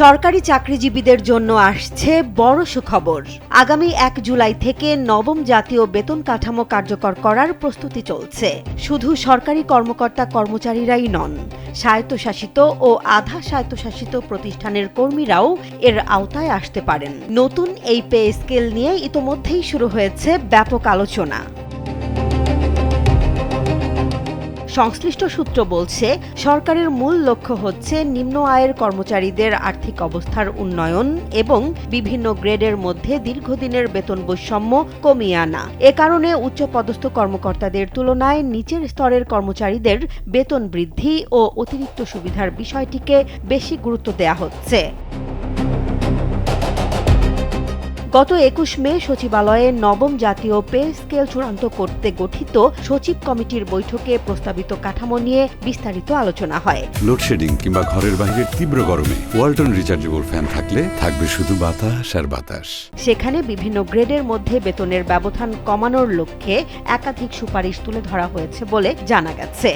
সরকারি চাকরিজীবীদের জন্য আসছে বড় সুখবর। আগামী ১ জুলাই থেকে নবম জাতীয় বেতন কাঠামো কার্যকর করার প্রস্তুতি চলছে। শুধু সরকারি কর্মকর্তা কর্মচারীরাই নন, স্বায়ত্তশাসিত ও আধা স্বায়ত্তশাসিত প্রতিষ্ঠানের কর্মীরাও এর আওতায় আসতে পারেন। নতুন এই পে স্কেল নিয়ে ইতোমধ্যেই শুরু হয়েছে ব্যাপক আলোচনা। সংশ্লিষ্ট সূত্র বলছে, সরকারের মূল লক্ষ্য হচ্ছে নিম্ন আয়ের কর্মচারীদের আর্থিক অবস্থার উন্নয়ন এবং বিভিন্ন গ্রেডের মধ্যে দীর্ঘদিনের বেতন বৈষম্য কমিয়ে আনা। এ কারণে উচ্চপদস্থ কর্মকর্তাদের তুলনায় নিচের স্তরের কর্মচারীদের বেতন বৃদ্ধি ও অতিরিক্ত সুবিধার বিষয়টিকে বেশি গুরুত্ব দেয়া হচ্ছে। গত ২১ মে সচিবালয়ে নবম জাতীয় পে স্কেল চূড়ান্ত করতে গঠিত সচিব কমিটির বৈঠকে প্রস্তাবিত কাঠামো নিয়ে বিস্তারিত আলোচনা হয়। লোডশেডিং কিংবা ঘরের বাইরের তীব্র গরমে ওয়ালটন রিচার্জেবল ফ্যান থাকলে থাকবে শুধু বাতাস আর বাতাস। সেখানে বিভিন্ন গ্রেডের মধ্যে বেতনের ব্যবধান কমানোর লক্ষ্যে একাধিক সুপারিশ তুলে ধরা হয়েছে বলে জানা গেছে।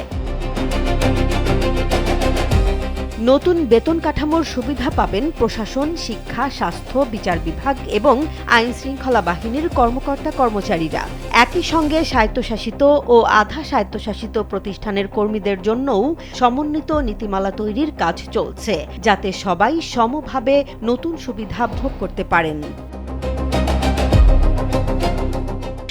নতুন বেতন কাঠামোর সুবিধা পাবেন প্রশাসন, শিক্ষা, স্বাস্থ্য, বিচার বিভাগ এবং আইন শৃঙ্খলা বাহিনীর কর্মকর্তা কর্মচারীরা। একই সঙ্গে স্বায়ত্তশাসিত ও আধা স্বায়ত্তশাসিত প্রতিষ্ঠানের কর্মীদের জন্যও সমন্বিত নীতিমালা তৈরির কাজ চলছে, যাতে সবাই সমভাবে নতুন সুবিধা ভোগ করতে পারেন।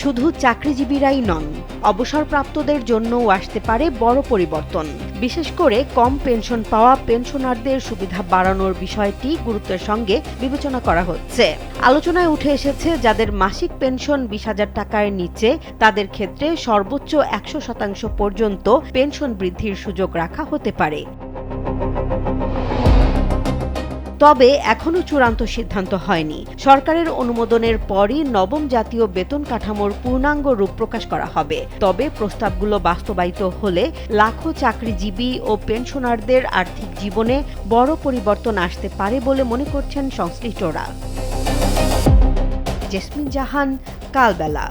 শুধু চাকরিজীবীরাই নন, অবসরপ্রাপ্তদের জন্যও আসতে পারে বড় পরিবর্তন। বিশেষ করে কম পেনশন পাওয়া পেনশনারদের সুবিধা বাড়ানোর বিষয়টি গুরুত্বের সঙ্গে বিবেচনা করা হচ্ছে। আলোচনায় উঠে এসেছে, যাদের মাসিক পেনশন ২০,০০০ টাকার নিচে তাদের ক্ষেত্রে সর্বোচ্চ ১০০% পর্যন্ত পেনশন বৃদ্ধির সুযোগ রাখা হতে পারে। তবে এখনো চূড়ান্ত সিদ্ধান্ত হয়নি। সরকারের অনুমোদনের পরই নবম জাতীয় বেতন কাঠামোর পূর্ণাঙ্গ রূপ প্রকাশ করা হবে। তবে প্রস্তাবগুলো বাস্তবায়িত হলে লাখো চাকরিজীবী ও পেনশনারদের আর্থিক জীবনে বড় পরিবর্তন আসতে পারে বলে মনে করছেন সংশ্লিষ্টরা। জেসমিন জাহান, কালবেলা।